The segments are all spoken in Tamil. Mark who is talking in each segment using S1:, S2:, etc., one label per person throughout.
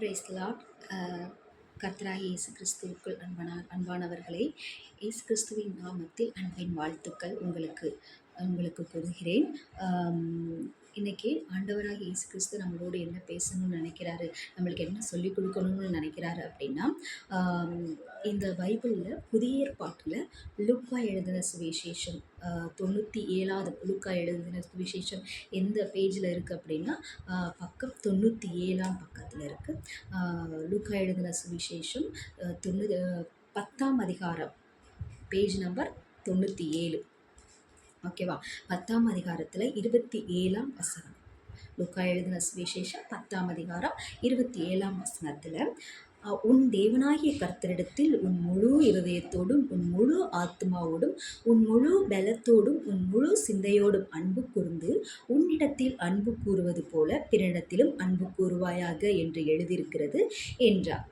S1: Price Lord. கர்த்தராகிய இயேசு கிறிஸ்துவுக்குள் அன்பானவர்களே, இயேசு கிறிஸ்துவின் நாமத்தில் அன்பின் வாழ்த்துக்கள் உங்களுக்கு கூறுகிறேன். இன்றைக்கி ஆண்டவராகிய இயேசு கிறிஸ்து நம்மளோடு என்ன பேசணும்னு நினைக்கிறாரு, நம்மளுக்கு என்ன சொல்லிக் கொடுக்கணும்னு நினைக்கிறாரு அப்படின்னா, இந்த பைபிளில் புதிய ஏற்பாட்டில் லூக்கா எழுதின சுவிசேஷம் 97வது லூக்கா எழுதின சுவிசேஷம் எந்த பேஜில் இருக்குது அப்படின்னா, பக்கம் 97ஆம் பக்கத்தில் இருக்குது. லூக்கா எழுதின சுவிசேஷம் 10ஆம் அதிகாரம், பேஜ் நம்பர் 97. ஓகேவா? 10ஆம் அதிகாரத்தில் 27ஆம் வசனம். லூக்கா எழுதின சுவிசேஷம் 10ஆம் அதிகாரம் 27ஆம் வசனத்தில், உன் தேவனாகிய கர்த்தரிடத்தில் உன் முழு இருதயத்தோடும் உன் முழு ஆத்மாவோடும் உன் முழு பலத்தோடும் உன் முழு சிந்தையோடும் அன்பு கூர்ந்து உன்னிடத்தில் அன்பு கூறுவது போல பிறனிடத்திலும் அன்பு கூறுவாயாக என்று எழுதியிருக்கிறது என்றார்.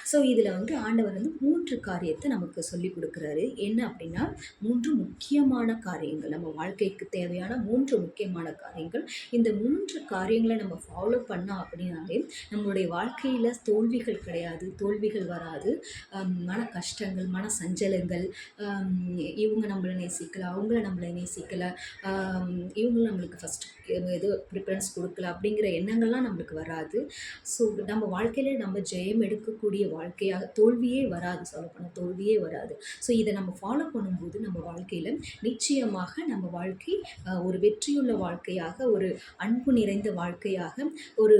S1: ஸோ இதில் ஆண்டவர் 3 காரியத்தை நமக்கு சொல்லி கொடுக்குறாரு. என்ன அப்படின்னா, 3 முக்கியமான காரியங்கள், நம்ம வாழ்க்கைக்கு தேவையான 3 முக்கியமான காரியங்கள். இந்த 3 காரியங்களை நம்ம ஃபாலோ பண்ணோம் அப்படின்னாலே நம்மளுடைய வாழ்க்கையில் தோல்விகள் கிடையாது, தோல்விகள் வராது. மன கஷ்டங்கள், மன சஞ்சலங்கள், இவங்க நம்மளை நேசிக்கலை, அவங்கள நம்மளை நேசிக்கலை, இவங்களும் நம்மளுக்கு ஃபஸ்ட்டு ஏதோ ப்ரிஃபரன்ஸ் கொடுக்கல அப்படிங்கிற எண்ணங்கள்லாம் நம்மளுக்கு வராது. ஸோ நம்ம வாழ்க்கையில் நம்ம ஜெயம் எடுக்கக்கூடிய வாழ்க்கையாக தோல்வியே வராது. சொல்லப்போனால் தோல்வியே வராது. ஸோ இதை நம்ம ஃபாலோ பண்ணும்போது நம்ம வாழ்க்கையில் நிச்சயமாக நம்ம வாழ்க்கை ஒரு வெற்றியுள்ள வாழ்க்கையாக, ஒரு அன்பு நிறைந்த வாழ்க்கையாக, ஒரு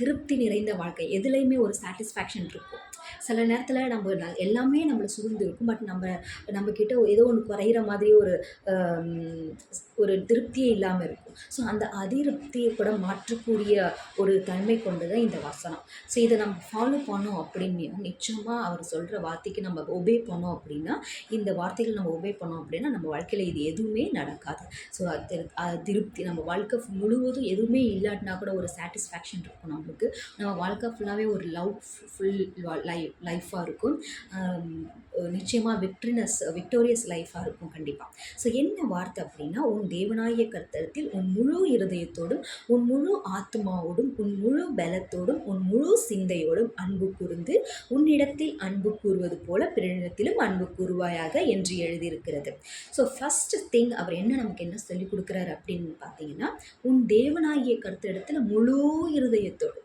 S1: திருப்தி நிறைந்த வாழ்க்கை, எதுலேயுமே ஒரு சாட்டிஸ்ஃபேக்ஷன் இருக்கும். சில நேரத்தில் நம்ம எல்லாமே நம்மளை சூழ்ந்து இருக்கும், பட் நம்மக்கிட்ட ஏதோ ஒன்று குறையிற மாதிரி ஒரு திருப்தியே இல்லாமல் இருக்கும். ஸோ அந்த அதிருப்தியை கூட மாற்றக்கூடிய ஒரு தன்மை கொண்டது இந்த வசனம். ஸோ இதை நம்ம ஃபாலோ பண்ணோம் அப்படின்னா, நிச்சயமாக அவர் சொல்கிற வார்த்தைக்கு நம்ம ஒபே பண்ணோம் அப்படின்னா, இந்த வார்த்தைகள் நம்ம ஒபே பண்ணோம் அப்படின்னா நம்ம வாழ்க்கையில் இது எதுவுமே நடக்காது. ஸோ திருப்தி, நம்ம வாழ்க்கை முழுவதும் எதுவுமே இல்லாட்டினா கூட ஒரு சாட்டிஸ்ஃபேக்ஷன் இருக்கும் நம்மளுக்கு. நம்ம வாழ்க்கை ஃபுல்லாகவே ஒரு ஃபுல் லைஃபாக இருக்கும். நிச்சயமாக விக்டோரியஸ் லைஃபாக இருக்கும் கண்டிப்பாக. ஸோ என்ன வார்த்தை அப்படின்னா, உன் தேவனாகிய கர்த்தரிடத்தில் உன் முழு இருதயத்தோடும் உன் முழு ஆத்மாவோடும் உன் முழு பலத்தோடும் உன் முழு சிந்தையோடும் அன்பு கூர்ந்து உன்னிடத்தில் அன்பு கூறுவது போல பிறனிடத்திலும் அன்பு கூறுவாயாக என்று எழுதியிருக்கிறது. ஸோ ஃபஸ்ட் திங் அவர் நமக்கு என்ன சொல்லிக் கொடுக்குறாரு அப்படின்னு பார்த்தீங்கன்னா, உன் தேவனாகிய கர்த்தரிடத்தில் முழு இருதயத்தோடு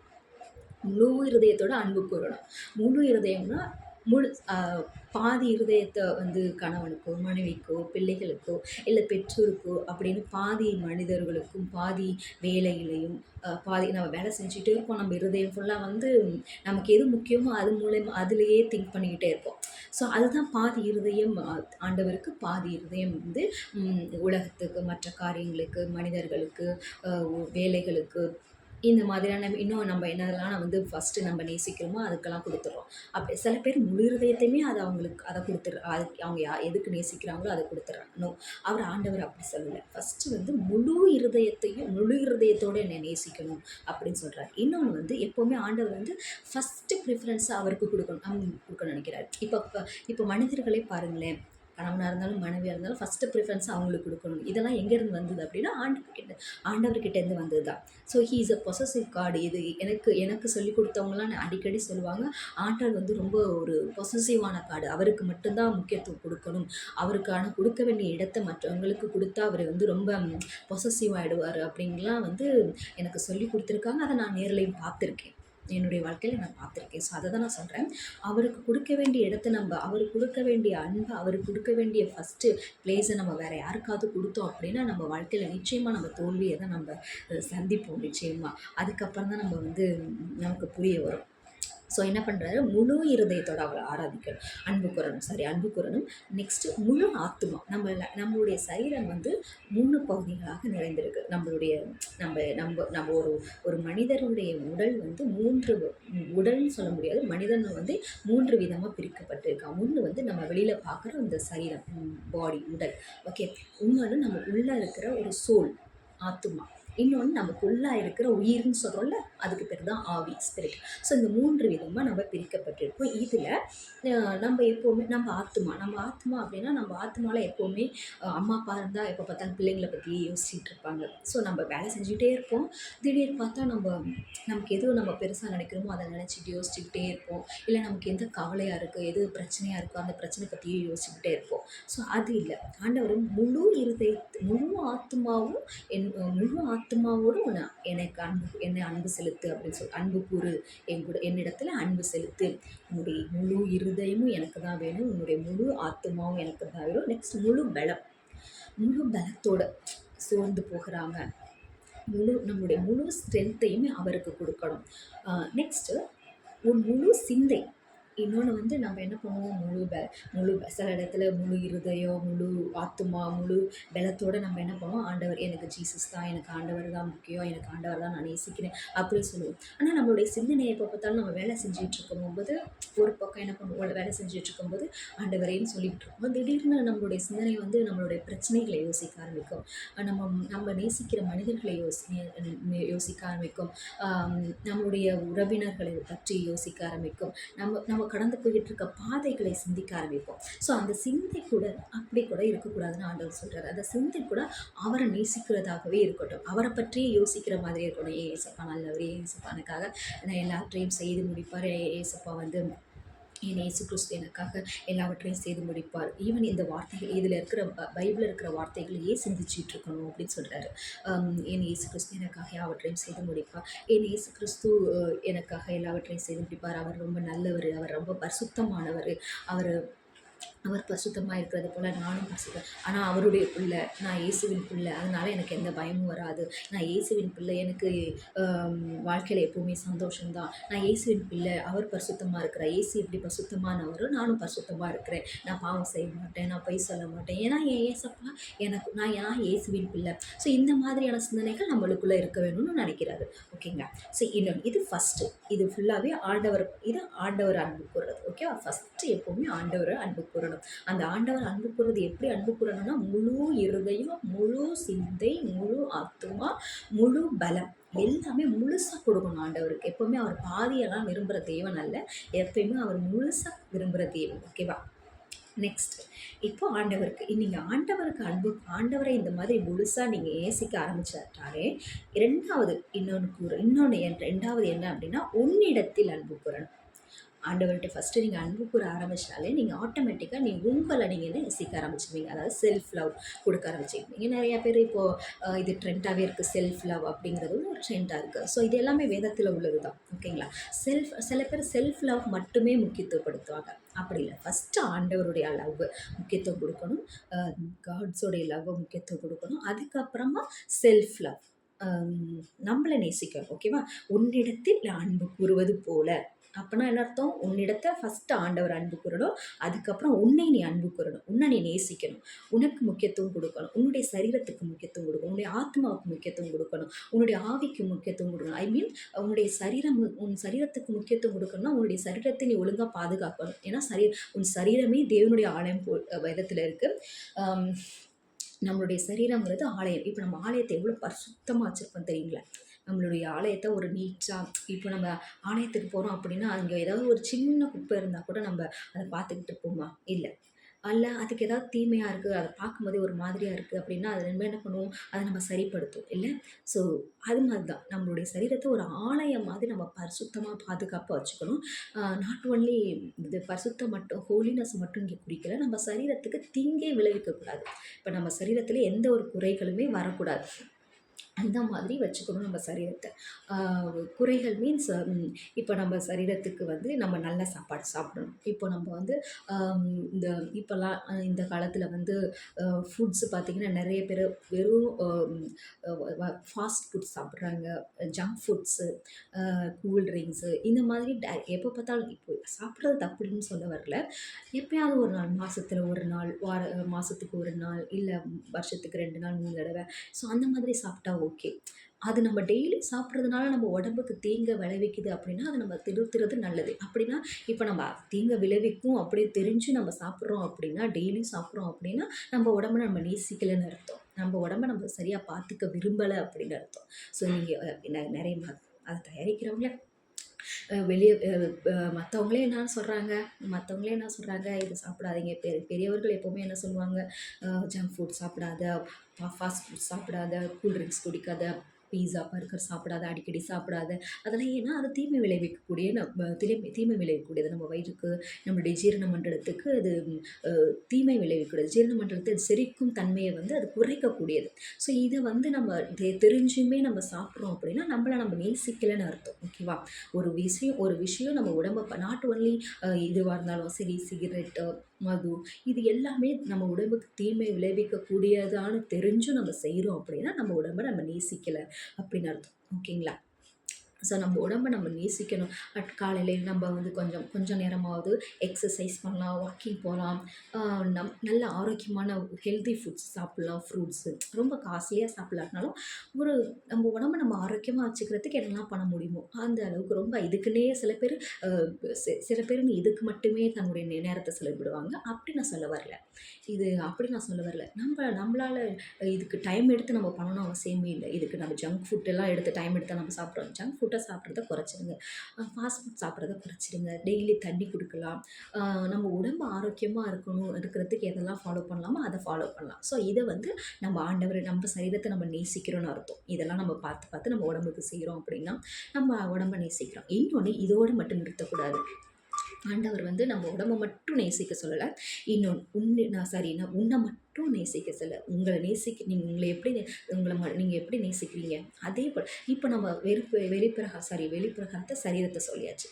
S1: அன்பு கூறணும். முழு இருதயம்னா பாதி இருதயத்தை கணவனுக்கோ மனைவிக்கோ பிள்ளைகளுக்கோ இல்லை பெற்றோருக்கோ அப்படின்னு பாதி மனிதர்களுக்கும் பாதி வேலையிலையும் பாதி நம்ம வேலை செஞ்சுட்டே இருப்போம். நம்ம இருதயம் ஃபுல்லாக நமக்கு எது முக்கியமோ அது மூலயமா அதுலேயே திங்க் பண்ணிக்கிட்டே இருப்போம். ஸோ அதுதான் பாதி இருதயம் ஆண்டவருக்கு, பாதி இருதயம் உலகத்துக்கு, மற்ற காரியங்களுக்கு, மனிதர்களுக்கு, வேலைகளுக்கு, இந்த மாதிரியான இன்னும் நம்ம என்னதெல்லாம் ஃபஸ்ட்டு நம்ம நேசிக்கிறோமோ அதுக்கெல்லாம் கொடுத்துட்றோம். அப்படி சில பேர் முழு இருதயத்தையுமே அதை அதுக்கு அவங்க எதுக்கு நேசிக்கிறாங்களோ அதை கொடுத்துட்றாங்க. அவர் ஆண்டவர் அப்படி சொல்லலை. ஃபஸ்ட்டு முழு இருதயத்தோடு என்னை நேசிக்கணும் அப்படின்னு சொல்கிறார். இன்னொன்று எப்போவுமே ஆண்டவர் ஃபஸ்ட்டு ப்ரிஃபரன்ஸை அவருக்கு கொடுக்க நினைக்கிறார். இப்போ மனிதர்களே பாருங்களேன், கணவனாக இருந்தாலும் மனைவியாக இருந்தாலும் ஃபஸ்ட்டு ப்ரிஃபரன்ஸ் அவங்களுக்கு கொடுக்கணும். இதெல்லாம் எங்கேருந்து வந்தது அப்படின்னா ஆண்டவர்கிட்டேருந்து வந்தது தான். So he is a possessive god. இது எனக்கு சொல்லிக் கொடுத்தவங்களாம் அடிக்கடி சொல்லுவாங்க, ஆண்டவர் ரொம்ப ஒரு பொசசிவான காடு, அவருக்கு மட்டும்தான் முக்கியத்துவம் கொடுக்கணும், அவருக்கான கொடுக்க வேண்டிய இடத்தை மற்றவங்களுக்கு கொடுத்தா அவர் ரொம்ப பொசசிவ் ஆகிடுவார் அப்படின்லாம் எனக்கு சொல்லி கொடுத்துருக்காங்க. அதை நான் நேர்லையும் பார்த்துருக்கேன், என்னுடைய வாழ்க்கையில் நான் பார்த்துருக்கேன். ஸோ அதை தான் நான் சொல்கிறேன். அவருக்கு கொடுக்க வேண்டிய இடத்த அவருக்கு கொடுக்க வேண்டிய அன்பை, அவருக்கு கொடுக்க வேண்டிய ஃபஸ்ட்டு பிளேஸை நம்ம வேறு யாருக்காவது கொடுத்தோம் அப்படின்னா நம்ம வாழ்க்கையில் நிச்சயமாக நம்ம தோல்வியை தான் நம்ம சந்திப்போம். நிச்சயமாக அதுக்கப்புறம் தான் நமக்கு புரிய வரும். ஸோ என்ன பண்ணுறாரு, முழு இருதயத்தோடு அவளை ஆராதிக்கணும், அன்பு கூறணும். நெக்ஸ்ட்டு முழு ஆத்மா. நம்மளுடைய சரீரம் 3 பகுதிகளாக நிறைந்திருக்கு. நம்ம ஒரு மனிதனுடைய உடல் 3 உடல்னு சொல்ல முடியாது, மனிதன் 3 விதமாக பிரிக்கப்பட்டிருக்கான். ஒன்று நம்ம வெளியில் பார்க்குற இந்த சரீரம், பாடி, உடல். ஓகே. இன்னொன்று நம்ம உள்ளே இருக்கிற ஒரு சோல், ஆத்மா. இன்னொன்று நமக்குள்ளே இருக்கிற உயிர்னு சொல்கிறோம்ல, அதுக்கு பேர் தான் ஆவி, ஸ்பிரிட். ஸோ இந்த 3 விதமாக நம்ம பிரிக்கப்பட்டிருக்கோம். இதில் நம்ம எப்போவுமே நம்ம ஆத்மா அப்படின்னா நம்ம ஆத்மாவில் எப்போவுமே அம்மா அப்பா இருந்தால் எப்போ பார்த்தாலும் பிள்ளைங்களை பற்றியே யோசிச்சுட்டு இருப்பாங்க. ஸோ நம்ம வேலை செஞ்சுக்கிட்டே இருப்போம். திடீர்னு பார்த்தா நமக்கு எதுவும் நம்ம பெருசாக நினைக்கிறோமோ அதை நினச்சிட்டு யோசிச்சுக்கிட்டே இருப்போம். இல்லை நமக்கு எந்த கவலையாக இருக்குது, எது பிரச்சனையாக இருக்கோ அந்த பிரச்சனை பற்றியே யோசிச்சுக்கிட்டே இருப்போம். ஸோ அது இல்லை. ஆண்டவர் முழு ஆத்மாவும் முழு ஆத்மாவோடு என்னை அன்பு செலுத்து அப்படின்னு சொல்லி, அன்பு கூறு, என்னிடத்துல அன்பு செலுத்து, உன்னுடைய முழு இருதயமும் எனக்கு தான் வேணும், உன்னுடைய முழு ஆத்மாவும் எனக்கு தான் வேணும். நெக்ஸ்ட் முழு பலத்தோட சோர்ந்து போகிறாம நம்மளுடைய முழு ஸ்ட்ரென்த்தையுமே அவருக்கு கொடுக்கணும். நெக்ஸ்ட்டு ஒரு முழு சிந்தை. இன்னொன்று நம்ம என்ன பண்ணுவோம், சில இடத்துல முழு இருதயம், முழு ஆத்துமா, முழு பலத்தோடு நம்ம என்ன பண்ணுவோம், ஆண்டவர் எனக்கு ஜீசஸ் தான், எனக்கு ஆண்டவர் தான் முக்கியம், எனக்கு ஆண்டவர் தான் நான் நேசிக்கிறேன் அப்படின்னு சொல்லுவோம். ஆனால் நம்மளுடைய சிந்தனையை எப்போ பார்த்தாலும் நம்ம வேலை செஞ்சுட்டு இருக்கும்போது ஒரு பக்கம் என்ன பண்ணுவோம், வேலை செஞ்சுட்டு இருக்கும்போது ஆண்டவரேன்னு சொல்லிகிட்டு இருக்கோம். திடீர்னு நம்மளுடைய சிந்தனை நம்மளுடைய பிரச்சனைகளை யோசிக்க ஆரம்பிக்கும். நம்ம நேசிக்கிற மனிதர்களை யோசிக்க ஆரம்பிக்கும். நம்மளுடைய உறவினர்களை பற்றி யோசிக்க ஆரம்பிக்கும். நம்ம கடந்து போய்கிட்டு இருக்க பாதைகளை சிந்திக்க ஆரம்பிப்போம். ஸோ அந்த சிந்தை கூட அப்படி கூட இருக்கக்கூடாதுன்னு ஆண்டவர் சொல்கிறார். அந்த சிந்தை கூட அவரை நேசிக்கிறதாகவே இருக்கட்டும், அவரை பற்றியே யோசிக்கிற மாதிரி இருக்கணும். ஏசப்பா நல்லவர், ஏசப்பா எனக்காக நான் எல்லாவற்றையும் செய்து முடிப்பார், ஏசப்பா என் இயேசு கிறிஸ்து எனக்காக எல்லாவற்றையும் செய்து முடிப்பார். ஈவன் இந்த வார்த்தைகள் இதில் இருக்கிற பைபிளில் இருக்கிற வார்த்தைகளையே சிந்திச்சிட்டு இருக்கணும் அப்படின்னு சொல்கிறாரு. என் இயேசு கிறிஸ்து எனக்காக எல்லாவற்றையும் செய்து முடிப்பார், என் இயேசு கிறிஸ்து எனக்காக எல்லாவற்றையும் செய்து முடிப்பார், அவர் ரொம்ப நல்லவர், அவர் ரொம்ப பரிசுத்தமானவர், அவர் பரிசுத்தமாக இருக்கிறது போல் நானும் பரிசுத்தம். ஆனால் அவருடைய பிள்ளை, நான் இயேசுவின் பிள்ளை, அதனால் எனக்கு எந்த பயமும் வராது. நான் இயேசுவின் பிள்ளை, எனக்கு வாழ்க்கையில் எப்போவுமே சந்தோஷம்தான். நான் இயேசுவின் பிள்ளை, அவர் பரிசுத்தமாக இருக்கிறார், இயேசு எப்படி பரிசுத்தமானவர், நானும் பரிசுத்தமாக இருக்கிறேன், நான் பாவம் செய்ய மாட்டேன், நான் பொய் சொல்ல மாட்டேன், ஏன்னா என் ஏசப்பா நான் இயேசுவின் பிள்ளை. ஸோ இந்த மாதிரியான சிந்தனைகள் நம்மளுக்குள்ளே இருக்க வேணும்னு நினைக்கிறாரு. ஓகேங்களா? ஸோ இன்னொன்று, இது ஃபஸ்ட்டு, இது ஃபுல்லாகவே ஆண்டவர் அன்பு கூறுறது. ஓகேவா? ஃபஸ்ட்டு எப்போவுமே ஆண்டவரை அன்பு கூறணும். அந்த ஆண்டவர் அன்பு கூறுறது எப்படி அன்பு கூறணும்னா, முழு இருதயம், முழு சிந்தை, முழு ஆத்துமா, முழு பலம் எல்லாமே முழுசாக கொடுக்கணும் ஆண்டவருக்கு. எப்போவுமே அவர் பாதியெல்லாம் விரும்புகிற தேவன் அல்ல, எப்பயுமே அவர் முழுசாக விரும்புகிற தேவன். ஓகேவா? நெக்ஸ்ட், இப்போ நீங்கள் ஆண்டவரை இந்த மாதிரி முழுசாக நீங்கள் நேசிக்க ஆரம்பிச்சாலே, ரெண்டாவது என்ன அப்படின்னா, உன்னிடத்தில் அன்பு கூறணும். ஆண்டவர்கிட்ட ஃபஸ்ட்டு நீங்கள் அன்பு கூற ஆரம்பிச்சிட்டாலே நீங்கள் ஆட்டோமேட்டிக்காக உங்களை என்ன நேசிக்க ஆரம்பிச்சிடுவீங்க. அதாவது செல்ஃப் லவ் கொடுக்க ஆரம்பிச்சிருவீங்க. நிறையா பேர் இப்போது இது ட்ரெண்டாகவே இருக்குது, செல்ஃப் லவ் அப்படிங்கிறது ஒரு ட்ரெண்டாக இருக்குது. ஸோ இது எல்லாமே வேதத்தில் உள்ளது தான். ஓகேங்களா? சில பேர் செல்ஃப் லவ் மட்டுமே முக்கியத்துவப்படுத்துவாங்க. அப்படி இல்லை, ஃபஸ்ட்டு ஆண்டவருடைய லவ் முக்கியத்துவம் கொடுக்கணும், காட்ஸோடைய லவ் முக்கியத்துவம் கொடுக்கணும், அதுக்கப்புறமா செல்ஃப் லவ், நம்மளை நேசிக்கணும். ஓகேவா? உன்னிடத்தில் அன்பு கூறுவது போல, அப்போனா என்ன அர்த்தம், உன்னிடத்தை ஃபஸ்ட்டு ஆண்டவர் அன்பு கூறணும், அதுக்கப்புறம் உன்னை நீ அன்பு கூறணும், உன்னை நீ நேசிக்கணும், உனக்கு முக்கியத்துவம் கொடுக்கணும், உன்னுடைய சரீரத்துக்கு முக்கியத்துவம் கொடுக்கணும், உன்னுடைய ஆத்மாவுக்கு முக்கியத்துவம் கொடுக்கணும், உன்னுடைய ஆவிக்கு முக்கியத்துவம் கொடுக்கணும். ஐ மீன் உன் சரீரத்துக்கு முக்கியத்துவம் கொடுக்கணும்னா உன்னுடைய சரீரத்தை நீ ஒழுங்காக பாதுகாக்கணும். ஏன்னா உன் சரீரமே தேவனுடைய ஆலயம் விதத்தில் இருக்குது. நம்மளுடைய சரீரங்கிறது ஆலயம். இப்போ நம்ம ஆலயத்தை எவ்வளோ பரிசுத்தமாக வச்சுருப்போம் தெரியுங்களா? நம்மளுடைய ஆலயத்தை ஒரு நீட்டாக, இப்போ நம்ம ஆலயத்துக்கு போகிறோம் அப்படின்னா அங்கே ஏதாவது ஒரு சின்ன குப்பை இருந்தால் கூட நம்ம அதை பார்த்துக்கிட்டு இருப்போமா? இல்லை. அதுக்கு ஏதாவது தீமையாக இருக்குது, அதை பார்க்கும்போதே ஒரு மாதிரியாக இருக்குது அப்படின்னா அதை நம்ம என்ன பண்ணுவோம், அதை நம்ம சரிப்படுத்தும் இல்லை? ஸோ அது மாதிரி தான் நம்மளுடைய சரீரத்தை ஒரு ஆலயம் மாதிரி நம்ம பரிசுத்தமாக பாதுகாப்பாக வச்சுக்கணும். நாட் ஒன்லி இது பரிசுத்தம் மட்டும், ஹோலினஸ் மட்டும் இங்கே குறிக்கல, நம்ம சரீரத்துக்கு தீங்கே விளைவிக்கக்கூடாது. இப்போ நம்ம சரீரத்தில் எந்த ஒரு குறைகளுமே வரக்கூடாது. அந்த மாதிரி வச்சுக்கணும் நம்ம சரீரத்தை. குறைகள் மீன்ஸ் இப்போ நம்ம சரீரத்துக்கு நம்ம நல்ல சாப்பாடு சாப்பிடணும். இப்போ நம்ம இப்போல்லாம் இந்த காலத்தில் ஃபுட்ஸ் பார்த்திங்கன்னா நிறைய பேர் வெறும் ஃபாஸ்ட் ஃபுட் சாப்பிட்றாங்க, ஜங்க் ஃபுட்ஸு, கூல் ட்ரிங்க்ஸு, இந்த மாதிரி எப்போ பார்த்தாலும் இப்போ சாப்பிட்றது தப்புன்னு சொல்ல வரல. எப்போயாவது ஒரு நாள், மாதத்தில் ஒரு நாள், மாதத்துக்கு ஒரு நாள், இல்லை வருஷத்துக்கு 2 நாள் 3 தடவை, ஸோ அந்த மாதிரி சாப்பிட்டா ஓகே. அது நம்ம டெய்லி சாப்பிட்றதுனால நம்ம உடம்புக்கு தீங்கை விளைவிக்குது அப்படின்னா அதை நம்ம திருத்துறது நல்லது. அப்படின்னா இப்போ நம்ம தீங்கை விளைவிக்கும் அப்படி தெரிஞ்சு நம்ம சாப்பிட்றோம் அப்படின்னா, டெய்லி சாப்பிட்றோம் அப்படின்னா நம்ம உடம்பை நம்ம நேசிக்கலைன்னு அர்த்தம். நம்ம உடம்ப நம்ம சரியாக பார்த்துக்க விரும்பலை அப்படின்னு அர்த்தம். ஸோ நீங்கள் நிறைய அதை தயாரிக்கிறவங்கள வெளியே மற்றவங்களே என்ன சொல்கிறாங்க, இது சாப்பிடாதீங்க. பெரியவர்கள் எப்போவுமே என்ன சொல்லுவாங்க, ஜங்க் ஃபுட் சாப்பிடாத, ஃபாஸ்ட் ஃபுட் சாப்பிடாத, கூல் ட்ரிங்க்ஸ் குடிக்காத, பீஸா பர்கர் சாப்பிடாத, அடிக்கடி சாப்பிடாத. அதெல்லாம் ஏன்னா அது தீமை விளைவிக்கக்கூடிய தீமை விளைவிக்கக்கூடியது நம்ம வயிற்றுக்கு, நம்மளுடைய ஜீரண மண்டலத்துக்கு அது தீமை விளைவிக்கக்கூடியது. ஜீரண மண்டலத்தை செரிக்கும் தன்மையை வந்து அது குறைக்கக்கூடியது. ஸோ இதை வந்து நம்ம தெரிஞ்சுமே நம்ம சாப்பிட்றோம் அப்படின்னா நம்மளை நம்ம நேசிக்கலைன்னு அர்த்தம். ஓகேவா? ஒரு விஷயம் நம்ம உடம்பை நாட் ஒன்லி இதுவாக இருந்தாலும் சரி, சிகரெட்டு, மது, இது எல்லாமே நம்ம உடம்புக்கு தீமை விளைவிக்கக்கூடியதான்னு தெரிஞ்சும் நம்ம செய்கிறோம் அப்படின்னா நம்ம உடம்பை நம்ம நேசிக்கலை அப்படின்னு அர்த்தம். ஓகேங்களா? ஸோ நம்ம உடம்பை நம்ம நேசிக்கணும். காலையில் நம்ம வந்து கொஞ்சம் நேரமாவது எக்ஸசைஸ் பண்ணலாம், வாக்கிங் போகலாம், நல்ல ஆரோக்கியமான ஹெல்தி ஃபுட்ஸ் சாப்பிட்லாம், ஃப்ரூட்ஸு. ரொம்ப காஸ்ட்லியாக சாப்பிட்லாட்டினாலும் நம்ம உடம்பை நம்ம ஆரோக்கியமாக வச்சுக்கிறதுக்கு என்னெல்லாம் பண்ண முடியுமோ அந்த அளவுக்கு ரொம்ப இதுக்குன்னே சில பேர் இதுக்கு மட்டுமே தன்னுடைய நேரத்தை செலவிடுவாங்க. அப்படி நான் சொல்ல வரல. நம்மளால் இதுக்கு டைம் எடுத்து நம்ம பண்ணணும் அவசியமே இல்லை. இதுக்கு நம்ம ஜங்க் ஃபுட்டெல்லாம் எடுத்து டைம் எடுத்து நம்ம சாப்பிட்றோம். ஜங்க் ஃபுட்டை சாப்பிட்றத குறைச்சிடுங்க. ஃபாஸ்ட் ஃபுட் சாப்பிட்றத குறைச்சிடுங்க. டெய்லி தண்ணி குடிக்கலாம். நம்ம உடம்பு ஆரோக்கியமாக இருக்கிறதுக்கு எதெல்லாம் ஃபாலோ பண்ணலாமோ அதை ஃபாலோ பண்ணலாம். ஸோ இதை வந்து நம்ம சரீரத்தை நம்ம நேசிக்கிறோன்னு அர்த்தம். இதெல்லாம் நம்ம பார்த்து நம்ம உடம்புக்கு செய்கிறோம் அப்படின்னா நம்ம உடம்பை நேசிக்கிறோம். இன்னொன்று, இதோடு மட்டும் நிறுத்தக்கூடாது. ஆண்டவர் வந்து நம்ம உடம்பை மட்டும் நேசிக்க சொல்லலை. இன்னொன்று நான் உன்னை மட்டும் நேசிக்க சொல்ல. நீங்கள் எப்படி நேசிக்கிறீங்க அதே போல். இப்போ நம்ம வெளிப்பிரகாரத்தை சரீரத்தை சொல்லியாச்சு.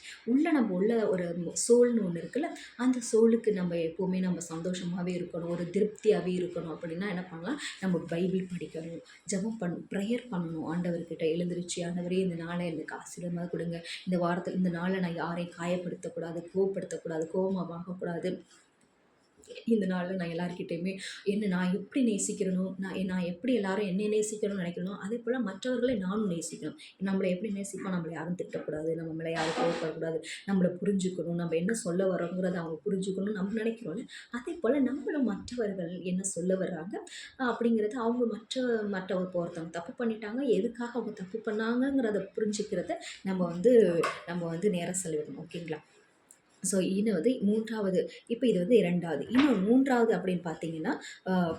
S1: நம்ம உள்ள ஒரு சோல்னு ஒன்று இருக்குல்ல, அந்த சோலுக்கு நம்ம எப்போவுமே நம்ம சந்தோஷமாகவே இருக்கணும், ஒரு திருப்தியாகவே இருக்கணும் அப்படின்னா என்ன பண்ணலாம், நம்ம பைபிள் படிக்கணும், ஜெபம் ப்ரேயர் பண்ணணும். ஆண்டவர்கிட்ட எழுந்திருச்சு, ஆண்டவரே இந்த நாளை எனக்கு ஆசீர்வாதமாக கொடுங்க, இந்த வாரத்தில் இந்த நாளை நான் யாரையும் காயப்படுத்தக்கூடாது, கோபமாக வாங்கக்கூடாது, இந்த நாளில் நான் எல்லாருக்கிட்டையுமே நான் எப்படி நேசிக்கிறனோ, நான் எப்படி எல்லாரும் என்னை நேசிக்கணும்னு நினைக்கிறனோ அதே போல் மற்றவர்களை நானும் நேசிக்கணும். நம்மளை எப்படி நேசிப்போம், நம்மளை யாரும் திட்டக்கூடாது, நம்ம மேலே யாரும் கோவப்படக்கூடாது, நம்மளை புரிஞ்சுக்கணும், நம்ம என்ன சொல்ல வரோங்கிறத அவங்க புரிஞ்சுக்கணும்னு நம்ம நினைக்கிறோம்ல. அதே போல் நம்மளும் மற்றவர்கள் என்ன சொல்ல வர்றாங்க அப்படிங்கிறத அவங்க மற்றவர் ஒருத்தவங்க தப்பு பண்ணிட்டாங்க, எதுக்காக அவங்க தப்பு பண்ணாங்கங்கிறத புரிஞ்சுக்கிறத நம்ம வந்து நேரம் செலவிடணும். ஓகேங்களா? ஸோ இது வந்து 3வது. இப்போ இது வந்து 2வது. இன்னும் 3வது அப்படின்னு பார்த்தீங்கன்னா,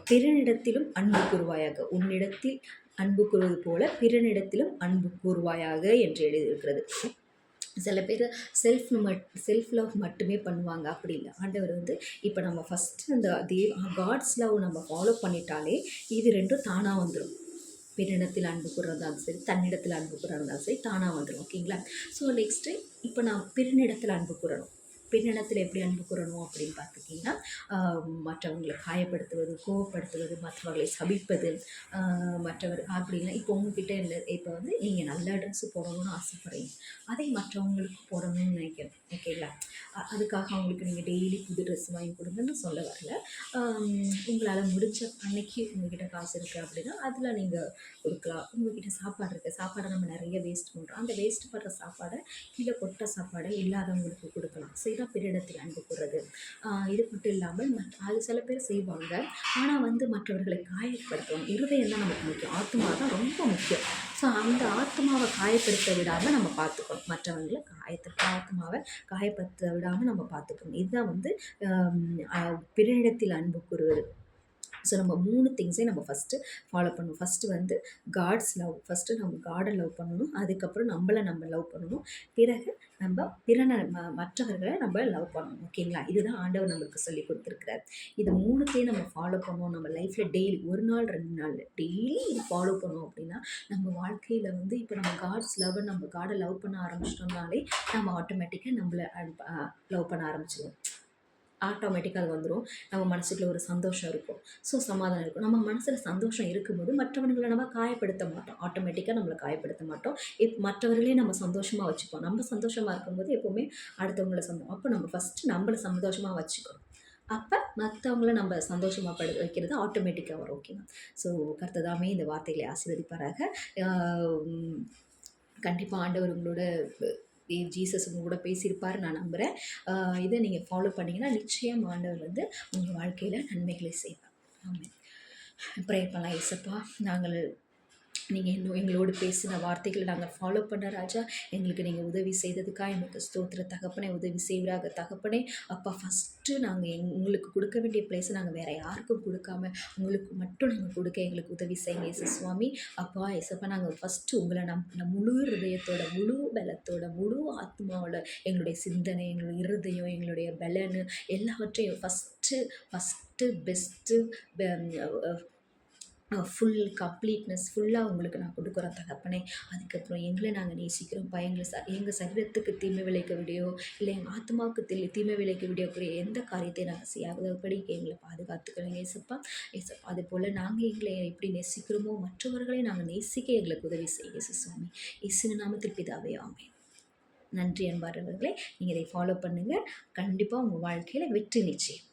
S1: பிறனிடத்திலும் அன்பு கூறுவாயாக. உன்னிடத்தில் அன்பு கூறுவது போல பிறனிடத்திலும் அன்பு கூறுவாயாக என்று எழுதியிருக்கிறது. சில பேர் செல்ஃப் லவ் மட்டுமே பண்ணுவாங்க. அப்படி இல்லை. ஆண்டவர் வந்து இப்போ நம்ம ஃபஸ்ட்டு அந்த காட்ஸ் லவ் நம்ம ஃபாலோ பண்ணிட்டாலே இது 2ம் தானாக வந்துடும். பிறனிடத்தில் அன்பு கூறுறதா சரி, தன்னிடத்தில் அன்பு கூறுறதா சரி, தானாக வந்துடும். ஓகேங்களா? ஸோ நெக்ஸ்ட்டு இப்போ நான் பிறனிடத்தில் அன்பு கூறணும். பிறனிடத்தில் எப்படி அன்பு கூறணும் அப்படின்னு பார்த்துக்கிட்டிங்கன்னா, மற்றவங்களை காயப்படுத்துவது, கோவப்படுத்துவது, மற்றவர்களை சபிப்பது, அப்படின்னா இப்போ உங்ககிட்ட இப்போ வந்து நீங்கள் நல்ல ட்ரெஸ்ஸு போடணும்னு ஆசைப்படுறீங்க, அதை மற்றவங்களுக்கு போடணும்னு நினைக்கிறேன். ஓகேங்களா? அதுக்காக அவங்களுக்கு நீங்கள் டெய்லி புது ட்ரெஸ் வாங்கி கொடுங்கன்னு சொல்ல வரல. உங்களால் முடிஞ்ச அன்னைக்கு உங்கள்கிட்ட காசு இருக்குது அப்படின்னா அதில் நீங்கள் கொடுக்கலாம். உங்கள்கிட்ட சாப்பாடு இருக்குது, சாப்பாடை நம்ம நிறைய வேஸ்ட் பண்ணுறோம், அந்த வேஸ்ட் பண்ணுற சாப்பாடை, கீழே கொட்ட சாப்பாடை இல்லாதவங்களுக்கு கொடுக்கலாம். ஸோ இதான் பிறனிடத்தில் அன்பு கூறுறது. இது மட்டும் இல்லாமல் அது சில பேர் செய்வாங்க, ஆனால் வந்து மற்றவர்களை காயப்படுத்துவாங்க. இருதயம் தான் நமக்கு முக்கியம், ஆத்மா தான் ரொம்ப முக்கியம். ஸோ அந்த ஆத்மாவை காயப்படுத்த விடாமல் நம்ம பார்த்துக்கணும். மற்றவங்களை ஆத்மாவை காயப்படுத்த விடாமல் நம்ம பார்த்துக்கணும். இதுதான் வந்து பிறனிடத்தில் அன்பு கூறுவது. ஸோ நம்ம 3 திங்ஸையும் நம்ம ஃபஸ்ட்டு ஃபாலோ பண்ணணும். ஃபஸ்ட்டு வந்து காட்ஸ் லவ். ஃபஸ்ட்டு நம்ம காடை லவ் பண்ணணும். அதுக்கப்புறம் நம்ம லவ் பண்ணணும். பிறகு நம்ம மற்றவர்களை நம்ம லவ் பண்ணணும். ஓகேங்களா? இதுதான் ஆண்டவர் நம்மளுக்கு சொல்லி கொடுத்துருக்கிறார். இது 3த்தையும் நம்ம ஃபாலோ பண்ணுவோம். நம்ம லைஃப்பில் டெய்லி 1 நாள் 2 நாள் டெய்லி இது ஃபாலோ பண்ணோம் அப்படின்னா நம்ம வாழ்க்கையில் வந்து இப்போ நம்ம காட்ஸ் லவ், நம்ம காடை லவ் பண்ண ஆரம்பிச்சிட்டோம்னாலே நம்ம ஆட்டோமேட்டிக்காக நம்மளை லவ் பண்ண ஆரம்பிச்சிடுவோம். ஆட்டோமேட்டிக்காக அது வந்துடும். நம்ம மனசுக்குள்ள ஒரு சந்தோஷம் இருக்கும், ஸோ சமாதானம் இருக்கும். நம்ம மனசில் சந்தோஷம் இருக்கும்போது மற்றவர்களை நம்ம காயப்படுத்த மாட்டோம். ஆட்டோமேட்டிக்காக நம்மளை காயப்படுத்த மாட்டோம். மற்றவர்களே நம்ம சந்தோஷமாக வச்சுப்போம். நம்ம சந்தோஷமாக இருக்கும்போது எப்போவுமே அடுத்தவங்களை அப்போ நம்ம ஃபஸ்ட்டு நம்மளை சந்தோஷமாக வச்சுக்கணும். அப்போ மற்றவங்கள நம்ம சந்தோஷமாக வைக்கிறது ஆட்டோமேட்டிக்காக வரும். ஓகேங்களா? ஸோ கர்த்தர் இந்த வார்த்தைகளை ஆசீர்வதிப்பாராக. கண்டிப்பாக ஆண்டவர் உங்களோட ஜீசஸ் உங்க கூட பேசியிருப்பார் நான் நம்புகிறேன். இதை நீங்கள் ஃபாலோ பண்ணிங்கன்னா நிச்சயம் ஆண்டவர் வந்து உங்கள் வாழ்க்கையில் நன்மைகளை செய்வார். ஆமென். ப்ரே பண்ணலாம். ஏசப்பா, நாங்கள் நீங்கள் இன்னும் எங்களோடு பேசின வார்த்தைகளை நாங்கள் ஃபாலோ பண்ண ராஜா. எங்களுக்கு நீங்கள் உதவி செய்ததுக்காக எனக்கு ஸ்தோத்திர தகப்பனே. உதவி செய்வராக தகப்பனே. அப்பா, ஃபஸ்ட்டு நாங்கள் உங்களுக்கு கொடுக்க வேண்டிய பிளேஸை நாங்கள் வேறு யாருக்கும் கொடுக்காம உங்களுக்கு மட்டும் நாங்கள் கொடுக்க எங்களுக்கு உதவி செய்யுங்க இயேசு சுவாமி. அப்பா ஏசப்பா, நாங்கள் ஃபஸ்ட்டு உங்களை முழு இருதயத்தோட, முழு பலத்தோட, முழு ஆத்மாவோட, எங்களுடைய சிந்தனை, எங்களுடைய இருதயம், எங்களுடைய பலனு எல்லாவற்றையும் ஃபஸ்ட்டு பெஸ்ட்டு ஃபுல் கம்ப்ளீட்னஸ் ஃபுல்லாக உங்களுக்கு நான் கொடுக்குறோம் தகப்பனே. அதுக்கப்புறம் எங்களை நாங்கள் நேசிக்கிறோம்ப்பா. எங்கள் சரீரத்துக்கு தீமை விளைக்க விடையோ, இல்லை எங்கள் ஆத்மாவுக்கு தீமை விளைக்க விடையக்கூடிய எந்த காரியத்தை நாங்கள் செய்யாதபடி எங்களை பாதுகாத்துக்கிறோங்க ஏசப்பா. ஏசப்பா, அதுபோல் நாங்கள் எங்களை எப்படி நேசிக்கிறோமோ மற்றவர்களை நாங்கள் நேசிக்க எங்களுக்கு உதவி செய்ய இயேசு சுவாமி. இயேசுவின் நாமத்தில் பிதாவே, ஆமென். நன்றி அன்பார்ந்தவர்களே. நீங்கள் இதை ஃபாலோ பண்ணுங்கள். கண்டிப்பாக உங்கள் வாழ்க்கையில் வெற்றி நிச்சயம்.